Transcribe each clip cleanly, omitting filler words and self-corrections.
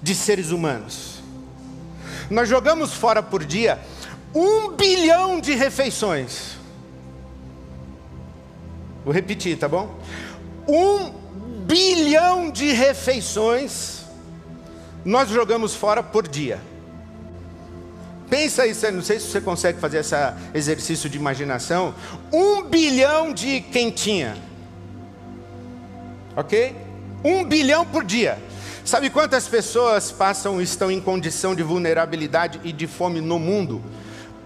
de seres humanos. Nós jogamos fora por dia 1 bilhão de refeições. Vou repetir, tá bom? 1 bilhão de refeições nós jogamos fora por dia. Pensa isso, não sei se você consegue fazer esse exercício de imaginação. 1 bilhão de quentinha. Ok? 1 bilhão por dia. Sabe quantas pessoas estão em condição de vulnerabilidade e de fome no mundo?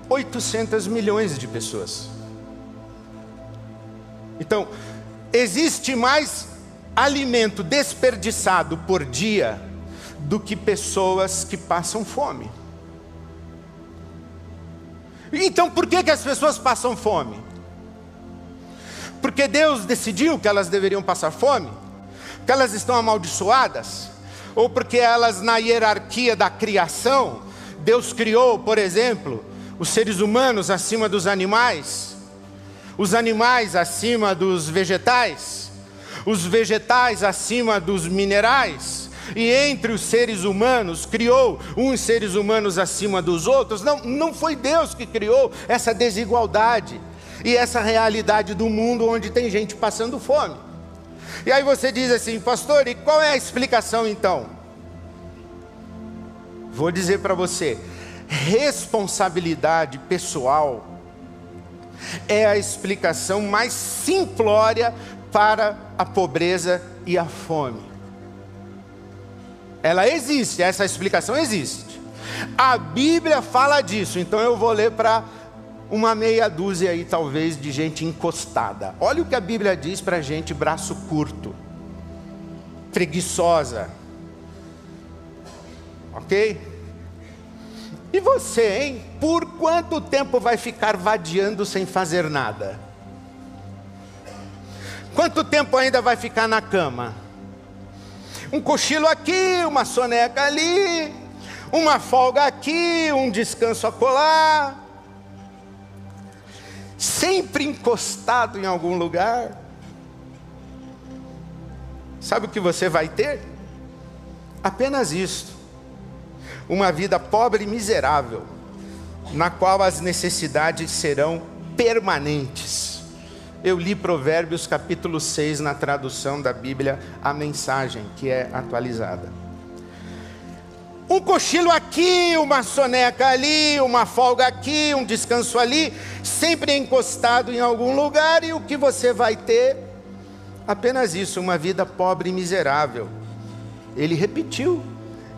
800 milhões de pessoas. Então, existe mais alimento desperdiçado por dia do que pessoas que passam fome. Então, por que as pessoas passam fome? Porque Deus decidiu que elas deveriam passar fome? Porque elas estão amaldiçoadas? Ou porque elas, na hierarquia da criação, Deus criou, por exemplo, os seres humanos acima dos animais, os animais acima dos vegetais, os vegetais acima dos minerais, e entre os seres humanos criou uns seres humanos acima dos outros. Não foi Deus que criou essa desigualdade e essa realidade do mundo onde tem gente passando fome. E aí você diz assim: pastor, e qual é a explicação então? Vou dizer para você: responsabilidade pessoal é a explicação mais simplória para a pobreza e a fome. Ela existe, essa explicação existe. A Bíblia fala disso, então eu vou ler para uma meia dúzia aí, talvez, de gente encostada. Olha o que a Bíblia diz para gente braço curto, preguiçosa. Ok? E você, hein? Por quanto tempo vai ficar vadiando sem fazer nada? Quanto tempo ainda vai ficar na cama? Um cochilo aqui, uma soneca ali, uma folga aqui, um descanso acolá. Sempre encostado em algum lugar. Sabe o que você vai ter? Apenas isto: uma vida pobre e miserável, na qual as necessidades serão permanentes. Eu li Provérbios capítulo 6 na tradução da Bíblia, a Mensagem, que é atualizada. Um cochilo aqui, uma soneca ali, uma folga aqui, um descanso ali, sempre encostado em algum lugar, e o que você vai ter? Apenas isso, uma vida pobre e miserável. Ele repetiu.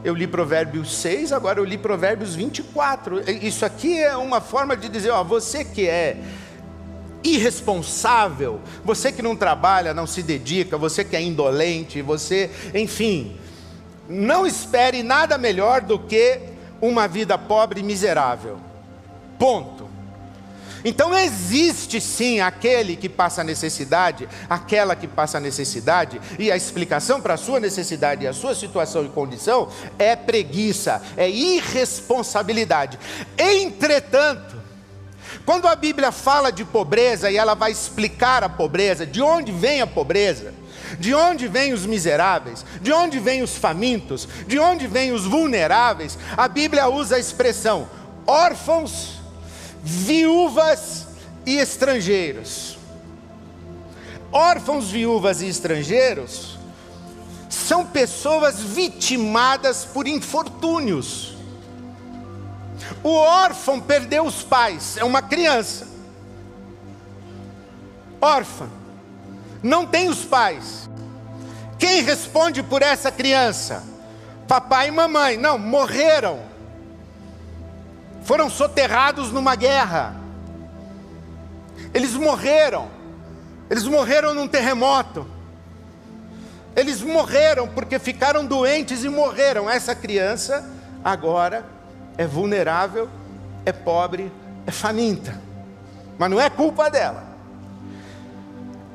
Eu li Provérbios 6, agora eu li Provérbios 24. Isso aqui é uma forma de dizer, você que é irresponsável, você que não trabalha, não se dedica, você que é indolente, você, enfim, não espere nada melhor do que uma vida pobre e miserável. Ponto. Então existe sim aquele que passa necessidade, aquela que passa necessidade, e a explicação para a sua necessidade e a sua situação e condição é preguiça, é irresponsabilidade. Entretanto, quando a Bíblia fala de pobreza e ela vai explicar a pobreza, de onde vem a pobreza, de onde vêm os miseráveis, de onde vêm os famintos, de onde vêm os vulneráveis, a Bíblia usa a expressão órfãos, viúvas e estrangeiros. Órfãos, viúvas e estrangeiros são pessoas vitimadas por infortúnios. O órfão perdeu os pais, é uma criança órfã, não tem os pais. Quem responde por essa criança? Papai e mamãe. Não, morreram, foram soterrados numa guerra. Eles morreram num terremoto, eles morreram porque ficaram doentes e morreram. Essa criança agora é vulnerável, é pobre, é faminta, mas não é culpa dela.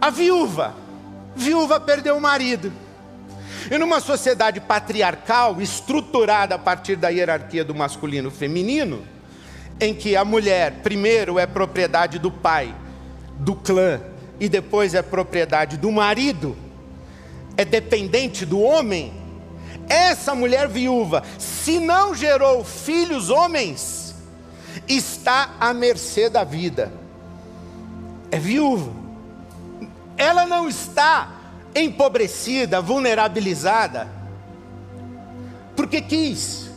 A viúva perdeu o marido, e numa sociedade patriarcal, estruturada a partir da hierarquia do masculino e feminino, em que a mulher primeiro é propriedade do pai, do clã, e depois é propriedade do marido, é dependente do homem, essa mulher viúva, se não gerou filhos homens, está à mercê da vida. É viúva. Ela não está empobrecida, vulnerabilizada, porque quis.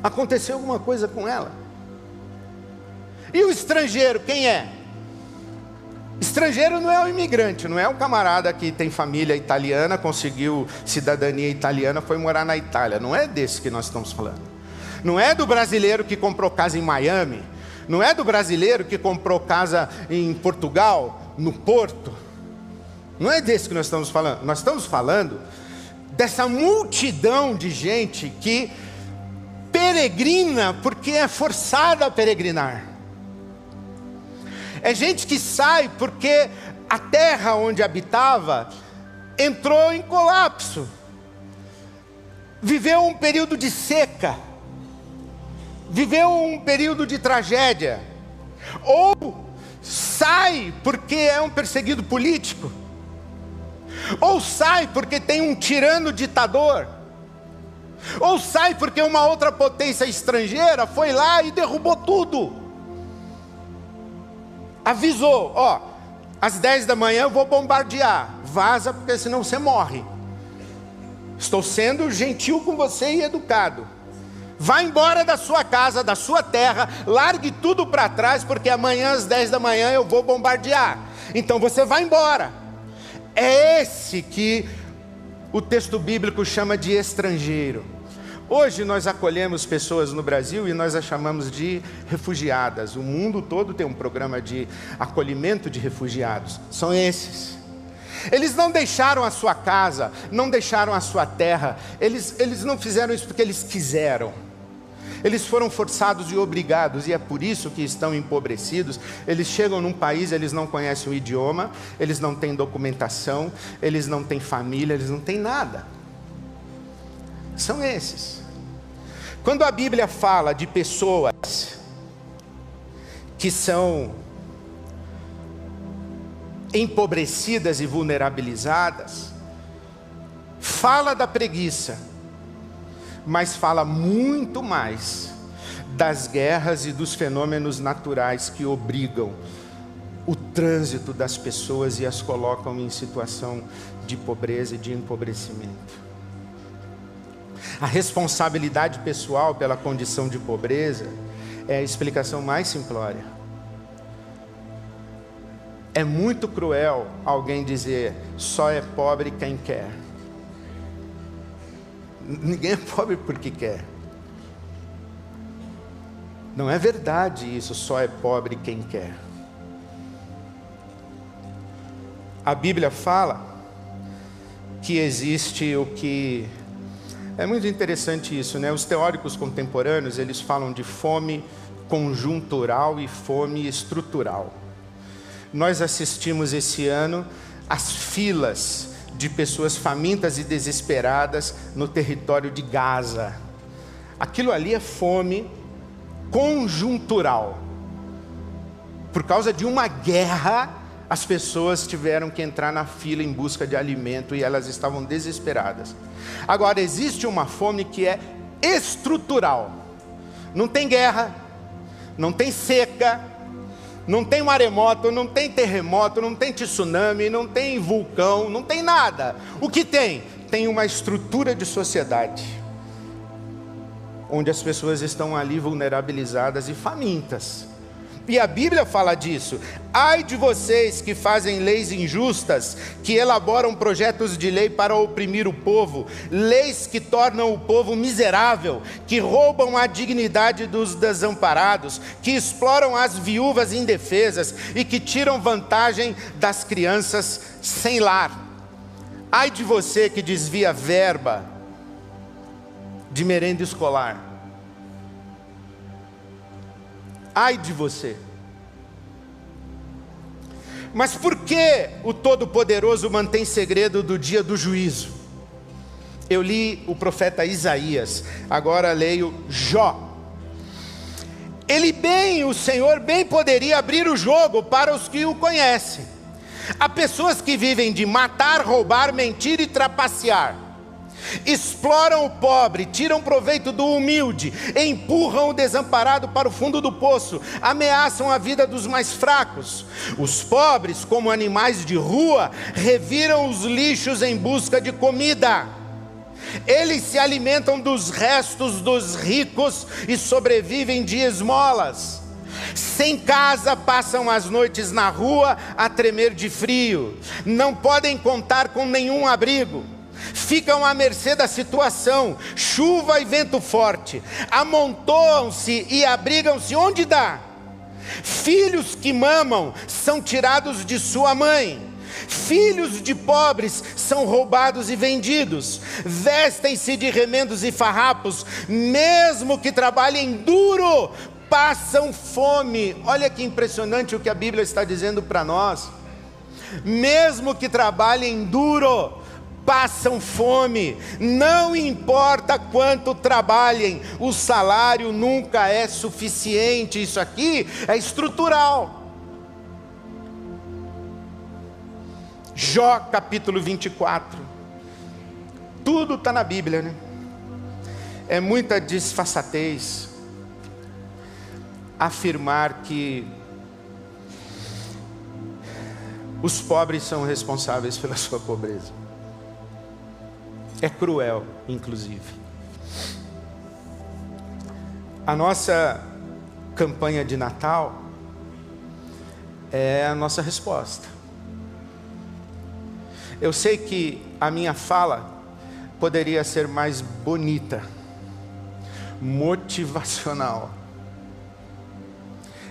Aconteceu alguma coisa com ela. E o estrangeiro, quem é? Estrangeiro não é o imigrante, não é o camarada que tem família italiana, conseguiu cidadania italiana, foi morar na Itália. Não é desse que nós estamos falando. Não é do brasileiro que comprou casa em Miami. Não é do brasileiro que comprou casa em Portugal, no Porto. Não é desse que nós estamos falando. Nós estamos falando dessa multidão de gente que peregrina porque é forçada a peregrinar. É gente que sai porque a terra onde habitava entrou em colapso. Viveu um período de seca. Viveu um período de tragédia. Ou sai porque é um perseguido político. Ou sai porque tem um tirano ditador. Ou sai porque uma outra potência estrangeira foi lá e derrubou tudo. Avisou, ó, às 10 da manhã eu vou bombardear. Vaza, porque senão você morre. Estou sendo gentil com você e educado. Vá embora da sua casa, da sua terra, largue tudo para trás, porque amanhã às 10 da manhã eu vou bombardear. Então você vai embora. É esse que o texto bíblico chama de estrangeiro. Hoje nós acolhemos pessoas no Brasil e nós as chamamos de refugiadas. O mundo todo tem um programa de acolhimento de refugiados. São esses. Eles não deixaram a sua casa, não deixaram a sua terra. Eles não fizeram isso porque eles quiseram. Eles foram forçados e obrigados, e é por isso que estão empobrecidos. Eles chegam num país, eles não conhecem o idioma, eles não têm documentação, eles não têm família, eles não têm nada. São esses. Quando a Bíblia fala de pessoas que são empobrecidas e vulnerabilizadas, fala da preguiça, mas fala muito mais das guerras e dos fenômenos naturais que obrigam o trânsito das pessoas e as colocam em situação de pobreza e de empobrecimento. A responsabilidade pessoal pela condição de pobreza é a explicação mais simplória. É muito cruel alguém dizer, só é pobre quem quer. Ninguém é pobre porque quer. Não é verdade isso, só é pobre quem quer. A Bíblia fala que existe o que... É muito interessante isso, né? Os teóricos contemporâneos, eles falam de fome conjuntural e fome estrutural. Nós assistimos esse ano às filas de pessoas famintas e desesperadas no território de Gaza. Aquilo ali é fome conjuntural. Por causa de uma guerra, as pessoas tiveram que entrar na fila em busca de alimento e elas estavam desesperadas. Agora, existe uma fome que é estrutural. Não tem guerra, não tem seca, não tem maremoto, não tem terremoto, não tem tsunami, não tem vulcão, não tem nada. O que tem? Tem uma estrutura de sociedade, onde as pessoas estão ali vulnerabilizadas e famintas. E a Bíblia fala disso. Ai de vocês que fazem leis injustas, que elaboram projetos de lei para oprimir o povo, leis que tornam o povo miserável, que roubam a dignidade dos desamparados, que exploram as viúvas indefesas e que tiram vantagem das crianças sem lar. Ai de você que desvia verba de merenda escolar. Ai de você. Mas por que o Todo-Poderoso mantém segredo do dia do juízo? Eu li o profeta Isaías, agora leio Jó. O Senhor bem poderia abrir o jogo para os que o conhecem. Há pessoas que vivem de matar, roubar, mentir e trapacear. exploram o pobre, tiram proveito do humilde, empurram o desamparado para o fundo do poço, ameaçam a vida dos mais fracos. Os pobres, como animais de rua, reviram os lixos em busca de comida. Eles se alimentam dos restos dos ricos e sobrevivem de esmolas. Sem casa, passam as noites na rua a tremer de frio. Não podem contar com nenhum abrigo. Ficam à mercê da situação, chuva e vento forte. Amontoam-se e abrigam-se onde dá. Filhos que mamam são tirados de sua mãe. Filhos de pobres são roubados e vendidos. Vestem-se de remendos e farrapos, mesmo que trabalhem duro, passam fome. Olha que impressionante o que a Bíblia está dizendo para nós. Mesmo que trabalhem duro, passam fome. Não importa quanto trabalhem, o salário nunca é suficiente. Isso aqui é estrutural. Jó capítulo 24. Tudo está na Bíblia, né? É muita disfarçatez afirmar que os pobres são responsáveis pela sua pobreza. É cruel, inclusive. A nossa campanha de Natal é a nossa resposta. Eu sei que a minha fala poderia ser mais bonita, motivacional.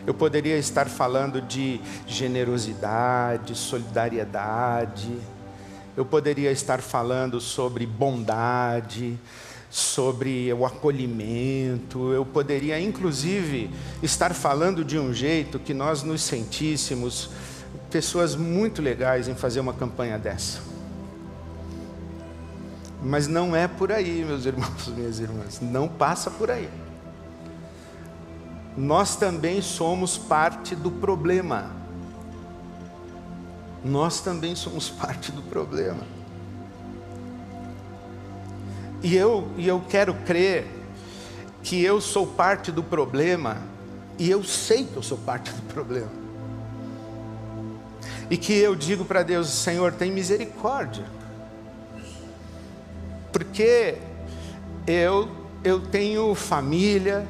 Eu poderia estar falando de generosidade, solidariedade. Eu poderia estar falando sobre bondade, sobre o acolhimento. Eu poderia, inclusive, estar falando de um jeito que nós nos sentíssemos pessoas muito legais em fazer uma campanha dessa. Mas não é por aí, meus irmãos, minhas irmãs. Não passa por aí. Nós também somos parte do problema. Nós também somos parte do problema. E eu quero crer que eu sou parte do problema, e eu sei que eu sou parte do problema. E que eu digo para Deus: Senhor, tem misericórdia. Porque eu tenho família,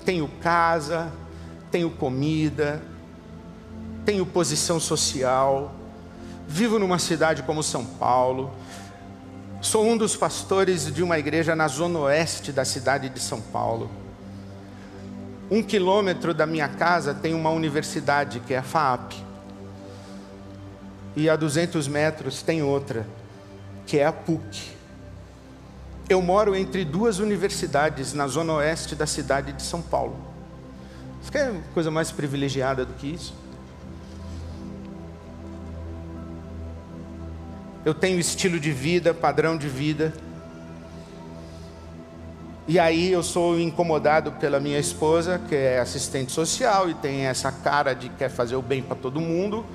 tenho casa, tenho comida, tenho posição social, vivo numa cidade como São Paulo, sou um dos pastores de uma igreja na zona oeste da cidade de São Paulo. 1 quilômetro da minha casa tem uma universidade, que é a FAAP. E a 200 metros tem outra, que é a PUC. Eu moro entre duas universidades na zona oeste da cidade de São Paulo. Você quer coisa mais privilegiada do que isso? Eu tenho estilo de vida, padrão de vida. E aí eu sou incomodado pela minha esposa, que é assistente social e tem essa cara de quer fazer o bem para todo mundo.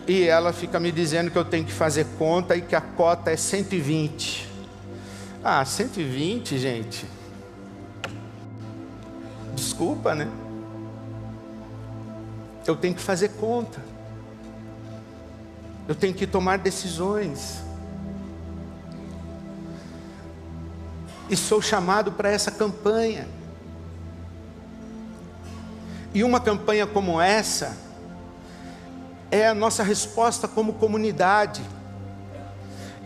E ela fica me dizendo que eu tenho que fazer conta e que a cota é 120. 120, gente. Desculpa, né? Eu tenho que fazer conta. Eu tenho que tomar decisões. E sou chamado para essa campanha. E uma campanha como essa é a nossa resposta como comunidade.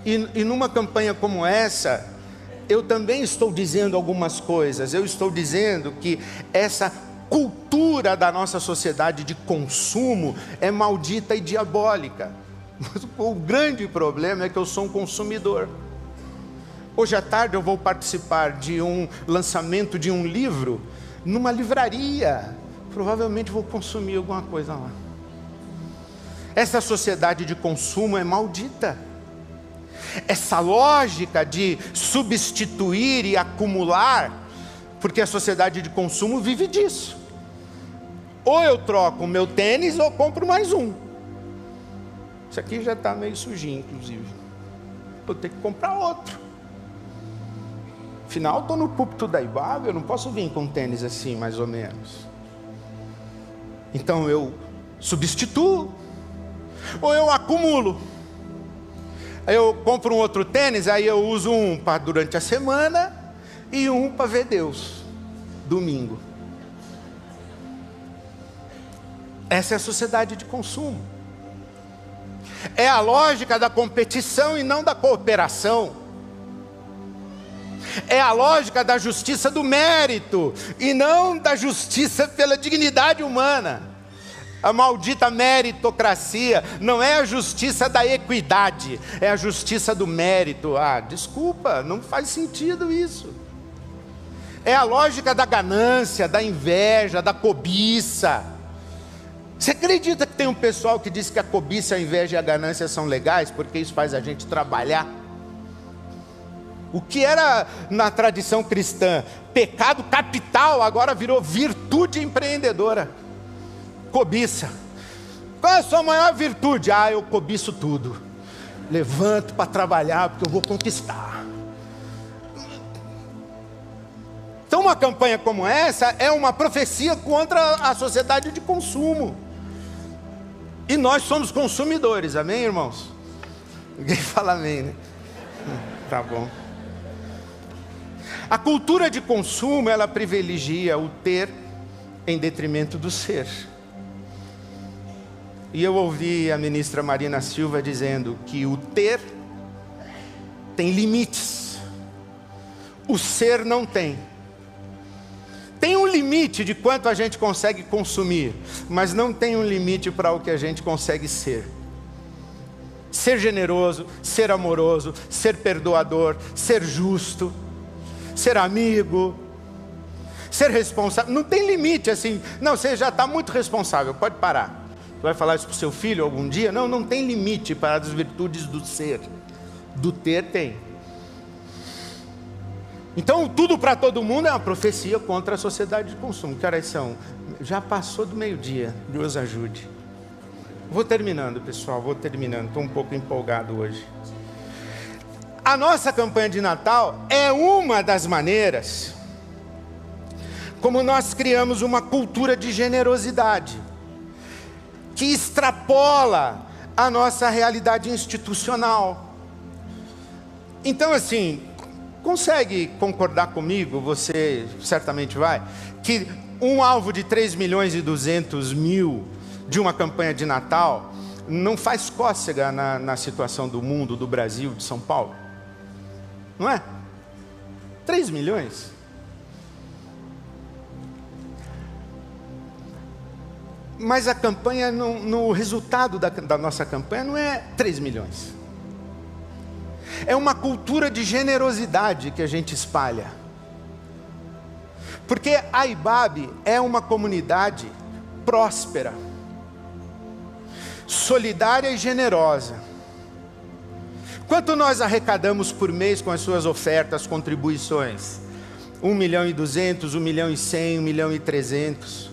E numa campanha como essa, eu também estou dizendo algumas coisas. Eu estou dizendo que essa cultura da nossa sociedade de consumo é maldita e diabólica. Mas o grande problema é que eu sou um consumidor. Hoje à tarde eu vou participar de um lançamento de um livro numa livraria. Provavelmente vou consumir alguma coisa lá. Essa sociedade de consumo é maldita. Essa lógica de substituir e acumular, porque a sociedade de consumo vive disso. Ou eu troco o meu tênis ou compro mais um. Isso aqui já está meio sujinho, inclusive. Vou ter que comprar outro. Afinal, estou no púlpito da IBAB, eu não posso vir com tênis assim, mais ou menos. Então eu substituo, ou eu acumulo. Aí eu compro um outro tênis, aí eu uso um para durante a semana e um para ver Deus, domingo. Essa é a sociedade de consumo. É a lógica da competição e não da cooperação. É a lógica da justiça do mérito e não da justiça pela dignidade humana. A maldita meritocracia não é a justiça da equidade, é a justiça do mérito. Ah, desculpa, não faz sentido isso. É a lógica da ganância, da inveja, da cobiça. Você acredita que tem um pessoal que diz que a cobiça, a inveja e a ganância são legais porque isso faz a gente trabalhar? O que era na tradição cristã pecado capital, agora virou virtude empreendedora. Cobiça. Qual é a sua maior virtude? Ah, eu cobiço tudo. Levanto para trabalhar porque eu vou conquistar. Então uma campanha como essa é uma profecia contra a sociedade de consumo. E nós somos consumidores, amém, irmãos? Ninguém fala amém, né? Tá bom. A cultura de consumo, ela privilegia o ter em detrimento do ser. E eu ouvi a ministra Marina Silva dizendo que o ter tem limites, o ser não tem. Tem um limite de quanto a gente consegue consumir, mas não tem um limite para o que a gente consegue ser. Ser generoso, ser amoroso, ser perdoador, ser justo, ser amigo, ser responsável. Não tem limite assim. Não, você já está muito responsável, pode parar. Você vai falar isso para o seu filho algum dia? Não, não tem limite para as virtudes do ser. Do ter tem. Então, tudo para todo mundo é uma profecia contra a sociedade de consumo. Que horas são? Já passou do meio-dia. Deus ajude. Vou terminando, pessoal. Vou terminando. Estou um pouco empolgado hoje. A nossa campanha de Natal é uma das maneiras como nós criamos uma cultura de generosidade que extrapola a nossa realidade institucional. Então, assim, consegue concordar comigo, você certamente vai, que um alvo de 3.200.000 de uma campanha de Natal não faz cócega na situação do mundo, do Brasil, de São Paulo? Não é? 3 milhões? Mas a campanha, no resultado da nossa campanha não é 3 milhões. É uma cultura de generosidade que a gente espalha. Porque a IBAB é uma comunidade próspera, solidária e generosa. Quanto nós arrecadamos por mês com as suas ofertas, contribuições? 1.200.000, 1.100.000, 1.300.000.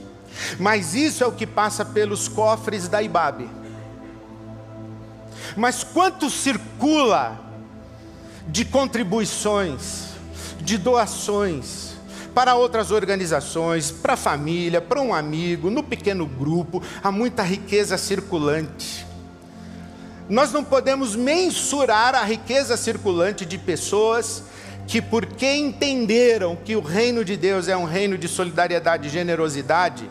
Mas isso é o que passa pelos cofres da IBAB. Mas quanto circula de contribuições, de doações para outras organizações, para a família, para um amigo, no pequeno grupo? Há muita riqueza circulante. Nós não podemos mensurar a riqueza circulante de pessoas que, porque entenderam que o reino de Deus é um reino de solidariedade e generosidade,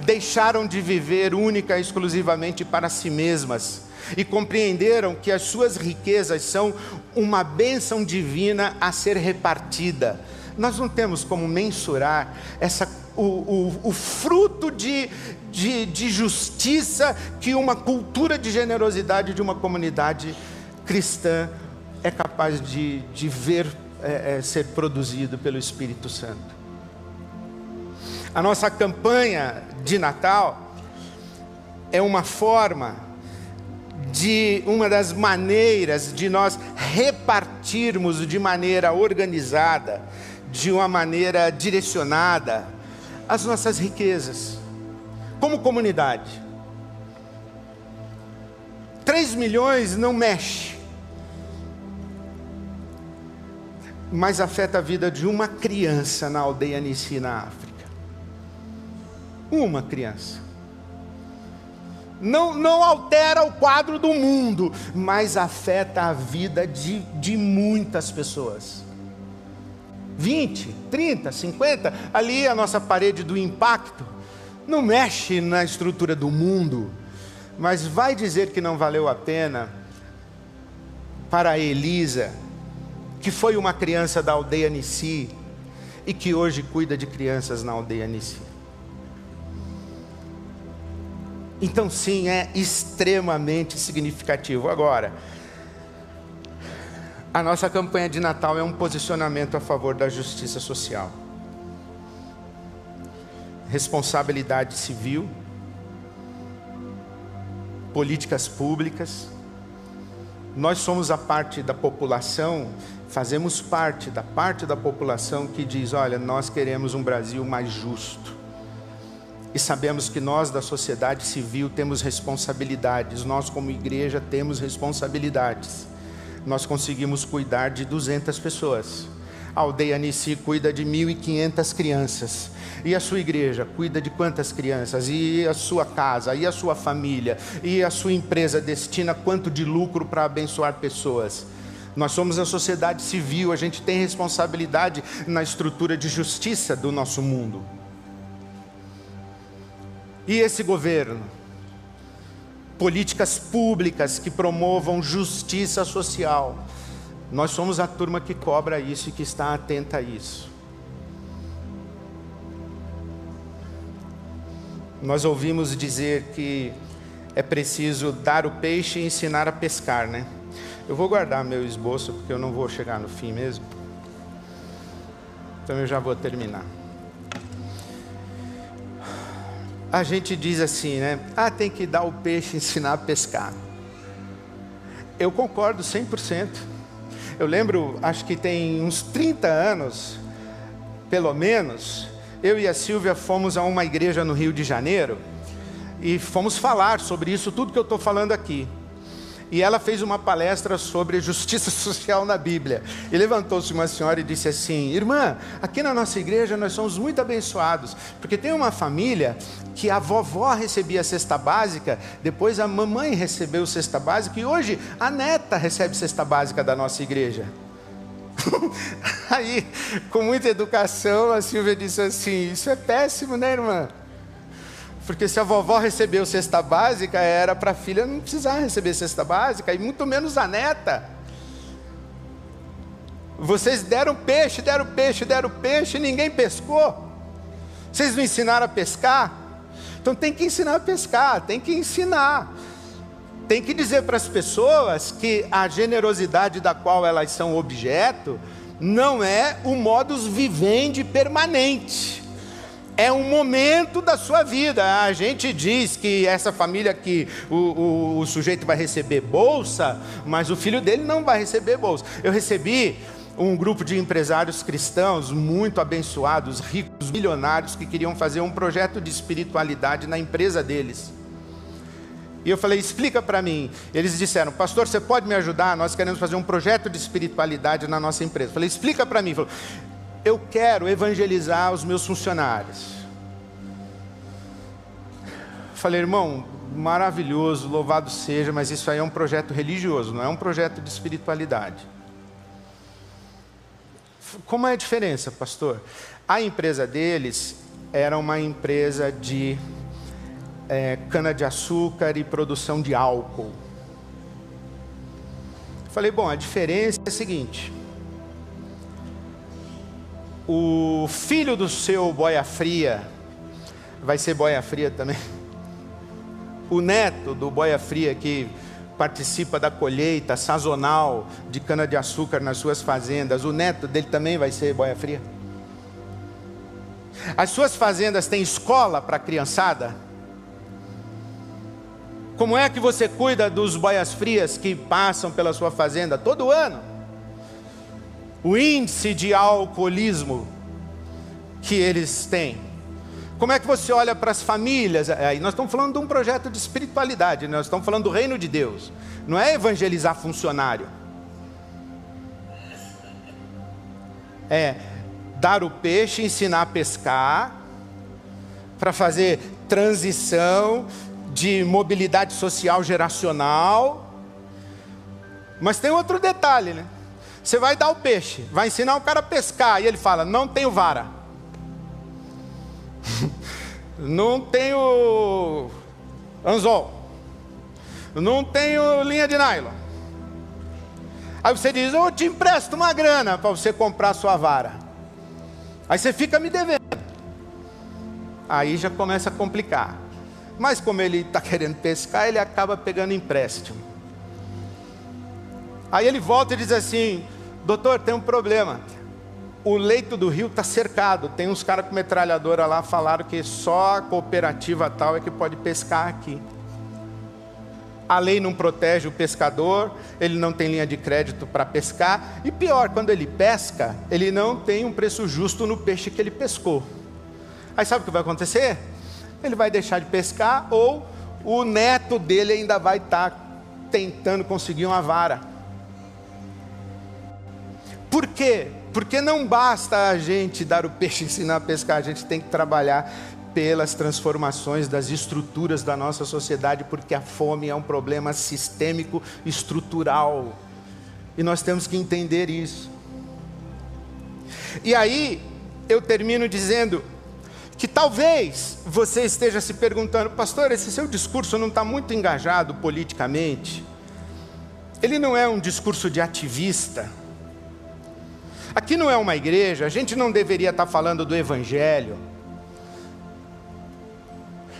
deixaram de viver única e exclusivamente para si mesmas e compreenderam que as suas riquezas são uma bênção divina a ser repartida. Nós não temos como mensurar o fruto de justiça que uma cultura de generosidade de uma comunidade cristã é capaz de ver ser produzido pelo Espírito Santo. A nossa campanha de Natal é uma das maneiras de nós repartirmos de maneira organizada, de uma maneira direcionada, as nossas riquezas, como comunidade. 3 milhões não mexe. mas afeta a vida de uma criança na aldeia Nissi, na África. Uma criança. Não altera o quadro do mundo, mas afeta a vida de muitas pessoas. 20, 30, 50, ali a nossa parede do impacto, não mexe na estrutura do mundo, mas vai dizer que não valeu a pena para a Elisa, que foi uma criança da aldeia Nissi, e que hoje cuida de crianças na aldeia Nissi. Então sim, é extremamente significativo. Agora, a nossa campanha de Natal é um posicionamento a favor da justiça social. Responsabilidade civil, políticas públicas. Nós somos a parte da população, fazemos parte da população que diz, olha, nós queremos um Brasil mais justo. E sabemos que nós da sociedade civil temos responsabilidades, nós como igreja temos responsabilidades. Nós conseguimos cuidar de 200 pessoas. A aldeia Nissi cuida de 1.500 crianças. E a sua igreja cuida de quantas crianças? E a sua casa? E a sua família? E a sua empresa destina quanto de lucro para abençoar pessoas? Nós somos a sociedade civil, a gente tem responsabilidade na estrutura de justiça do nosso mundo. E esse governo? Políticas públicas que promovam justiça social. Nós somos a turma que cobra isso e que está atenta a isso. Nós ouvimos dizer que é preciso dar o peixe e ensinar a pescar, né? Eu vou guardar meu esboço porque eu não vou chegar no fim mesmo. Então eu já vou terminar. A gente diz assim, né? Tem que dar o peixe e ensinar a pescar. Eu concordo 100%. Eu lembro, acho que tem uns 30 anos, pelo menos, eu e a Silvia fomos a uma igreja no Rio de Janeiro e fomos falar sobre isso, tudo que eu estou falando aqui. E ela fez uma palestra sobre justiça social na Bíblia. E levantou-se uma senhora e disse assim, irmã, aqui na nossa igreja nós somos muito abençoados, porque tem uma família que a vovó recebia a cesta básica, depois a mamãe recebeu cesta básica, e hoje a neta recebe cesta básica da nossa igreja. Aí, com muita educação, a Silvia disse assim, isso é péssimo, né, irmã? Porque se a vovó recebeu cesta básica, era para a filha não precisar receber cesta básica, e muito menos a neta. Vocês deram peixe, e ninguém pescou. Vocês não ensinaram a pescar? Então tem que ensinar a pescar, tem que ensinar. Tem que dizer para as pessoas que a generosidade da qual elas são objeto, não é o modus vivendi permanente. É um momento da sua vida. A gente diz que essa família aqui, o sujeito vai receber bolsa, mas o filho dele não vai receber bolsa. Eu recebi um grupo de empresários cristãos muito abençoados, ricos, milionários, que queriam fazer um projeto de espiritualidade na empresa deles. E eu falei, explica para mim. Eles disseram, pastor, você pode me ajudar? Nós queremos fazer um projeto de espiritualidade na nossa empresa. Eu falei, explica para mim. Ele falou, eu quero evangelizar os meus funcionários. Falei, irmão, maravilhoso, louvado seja, mas isso aí é um projeto religioso, não é um projeto de espiritualidade. Como é a diferença, pastor? A empresa deles era uma empresa de cana-de-açúcar e produção de álcool. Falei, bom, a diferença é a seguinte. O filho do seu boia fria vai ser boia fria também. O neto do boia fria que participa da colheita sazonal de cana-de-açúcar nas suas fazendas, o neto dele também vai ser boia fria. As suas fazendas têm escola para a criançada? Como é que você cuida dos boias frias que passam pela sua fazenda todo ano? O índice de alcoolismo que eles têm. Como é que você olha para as famílias? Aí nós estamos falando de um projeto de espiritualidade, nós estamos falando do reino de Deus. Não é evangelizar funcionário. É dar o peixe, ensinar a pescar, para fazer transição de mobilidade social geracional. Mas tem outro detalhe, né? Você vai dar o peixe, vai ensinar o cara a pescar, e ele fala: não tenho vara, não tenho anzol, não tenho linha de nylon. Aí você diz: eu te empresto uma grana para você comprar a sua vara. Aí você fica me devendo. Aí já começa a complicar. Mas como ele está querendo pescar, ele acaba pegando empréstimo. Aí ele volta e diz assim: doutor, tem um problema. O leito do rio está cercado. Tem uns caras com metralhadora lá, falaram que só a cooperativa tal é que pode pescar aqui. A lei não protege o pescador, ele não tem linha de crédito para pescar. E pior, quando ele pesca, ele não tem um preço justo no peixe que ele pescou. Aí sabe o que vai acontecer? Ele vai deixar de pescar, ou o neto dele ainda vai estar tentando conseguir uma vara. Por quê? Porque não basta a gente dar o peixe e ensinar a pescar, a gente tem que trabalhar pelas transformações das estruturas da nossa sociedade, porque a fome é um problema sistêmico, estrutural, e nós temos que entender isso. E aí, eu termino dizendo que talvez você esteja se perguntando: pastor, esse seu discurso não está muito engajado politicamente? Ele não é um discurso de ativista? Aqui não é uma igreja, a gente não deveria estar falando do evangelho?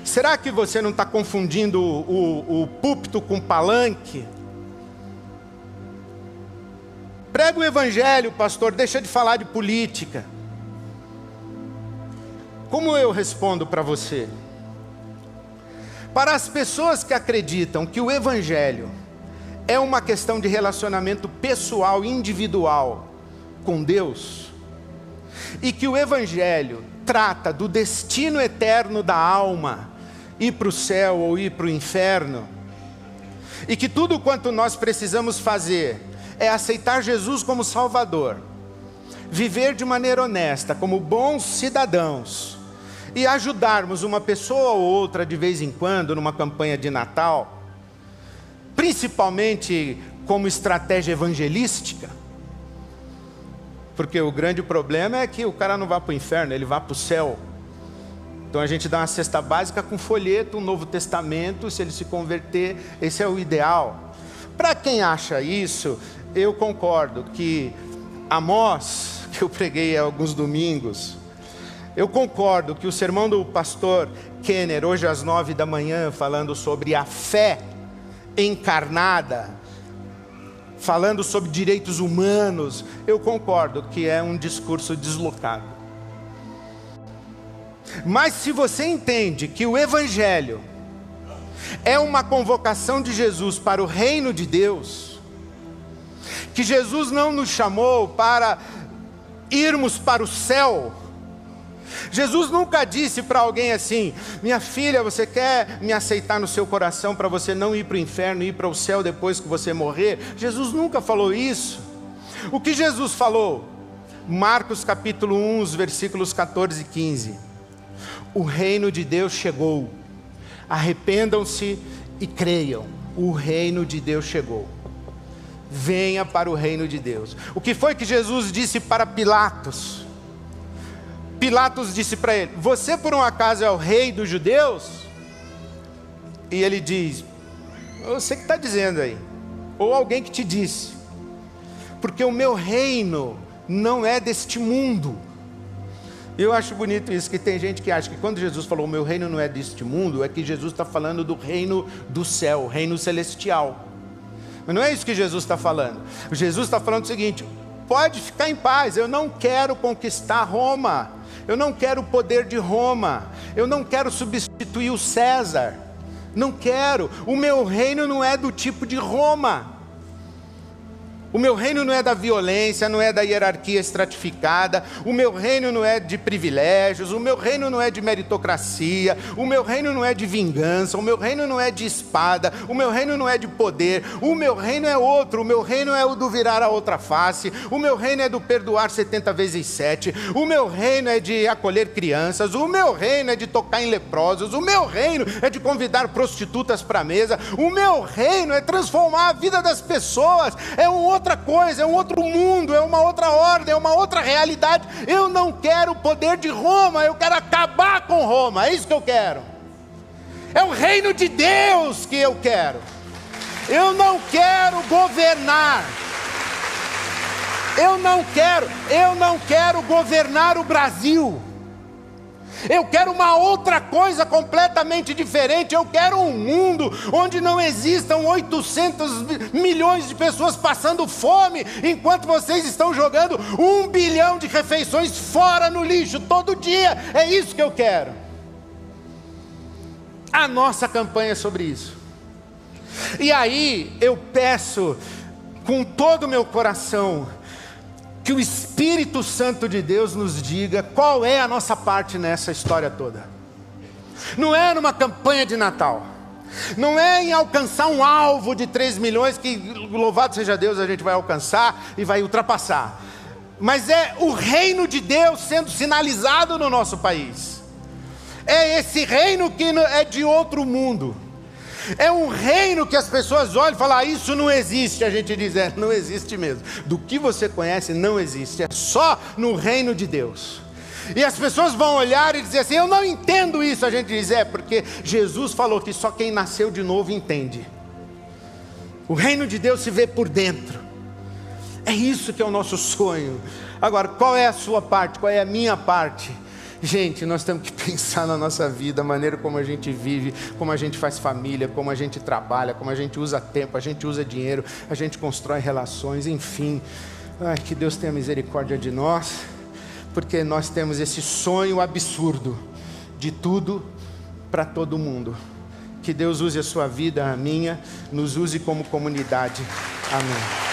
Será que você não está confundindo o púlpito com palanque? Prega o evangelho, pastor, deixa de falar de política. Como eu respondo para você? Para as pessoas que acreditam que o evangelho é uma questão de relacionamento pessoal, individual com Deus, e que o evangelho trata do destino eterno da alma, ir para o céu ou ir para o inferno, e que tudo quanto nós precisamos fazer é aceitar Jesus como Salvador, viver de maneira honesta, como bons cidadãos, e ajudarmos uma pessoa ou outra de vez em quando, numa campanha de Natal, principalmente como estratégia evangelística, porque o grande problema é que o cara não vai para o inferno, ele vai para o céu. Então a gente dá uma cesta básica com folheto, um Novo Testamento, se ele se converter, esse é o ideal. Para quem acha isso, eu concordo que Amós, que eu preguei há alguns domingos, eu concordo que o sermão do pastor Kenner, hoje às 9 da manhã, falando sobre a fé encarnada, falando sobre direitos humanos, eu concordo que é um discurso deslocado. Mas se você entende que o evangelho é uma convocação de Jesus para o reino de Deus, que Jesus não nos chamou para irmos para o céu, Jesus nunca disse para alguém assim: minha filha, você quer me aceitar no seu coração para você não ir para o inferno e ir para o céu depois que você morrer? Jesus nunca falou isso. O que Jesus falou? Marcos capítulo 1, os versículos 14 e 15. O reino de Deus chegou, arrependam-se e creiam, o reino de Deus chegou. Venha para o reino de Deus. O que foi que Jesus disse para Pilatos? Pilatos disse para ele: você por um acaso é o rei dos judeus? E ele diz: você que está dizendo aí, ou alguém que te disse, porque o meu reino não é deste mundo. Eu acho bonito isso, que tem gente que acha que quando Jesus falou o meu reino não é deste mundo, é que Jesus está falando do reino do céu, o reino celestial. Mas não é isso que Jesus está falando. Jesus está falando o seguinte: pode ficar em paz, eu não quero conquistar Roma, eu não quero o poder de Roma, eu não quero substituir o César, não quero, o meu reino não é do tipo de Roma. O meu reino não é da violência, não é da hierarquia estratificada, o meu reino não é de privilégios, o meu reino não é de meritocracia, o meu reino não é de vingança, o meu reino não é de espada, o meu reino não é de poder, o meu reino é outro, o meu reino é o do virar a outra face, o meu reino é do perdoar 70 vezes 7, o meu reino é de acolher crianças, o meu reino é de tocar em leprosos, o meu reino é de convidar prostitutas para a mesa, o meu reino é transformar a vida das pessoas, é outra coisa, é um outro mundo, é uma outra ordem, é uma outra realidade. Eu não quero o poder de Roma, eu quero acabar com Roma, é isso que eu quero. É o reino de Deus que eu quero. Eu não quero governar. Eu não quero governar o Brasil. Eu quero uma outra coisa completamente diferente. Eu quero um mundo onde não existam 800 milhões de pessoas passando fome, enquanto vocês estão jogando 1 bilhão de refeições fora no lixo todo dia. É isso que eu quero. A nossa campanha é sobre isso. E aí eu peço com todo o meu coração que o Espírito Santo de Deus nos diga qual é a nossa parte nessa história toda. Não é numa campanha de Natal, não é em alcançar um alvo de 3 milhões, que louvado seja Deus a gente vai alcançar e vai ultrapassar, mas é o reino de Deus sendo sinalizado no nosso país. É esse reino que é de outro mundo. É um reino que as pessoas olham e falam, isso não existe. A gente diz, não existe mesmo. Do que você conhece, não existe. É só no reino de Deus. E as pessoas vão olhar e dizer assim, eu não entendo isso. A gente diz, porque Jesus falou que só quem nasceu de novo entende. O reino de Deus se vê por dentro. É isso que é o nosso sonho. Agora, qual é a sua parte? Qual é a minha parte? Gente, nós temos que pensar na nossa vida, a maneira como a gente vive, como a gente faz família, como a gente trabalha, como a gente usa tempo, a gente usa dinheiro, a gente constrói relações, enfim. Que Deus tenha misericórdia de nós, porque nós temos esse sonho absurdo de tudo para todo mundo. Que Deus use a sua vida, a minha, nos use como comunidade. Amém.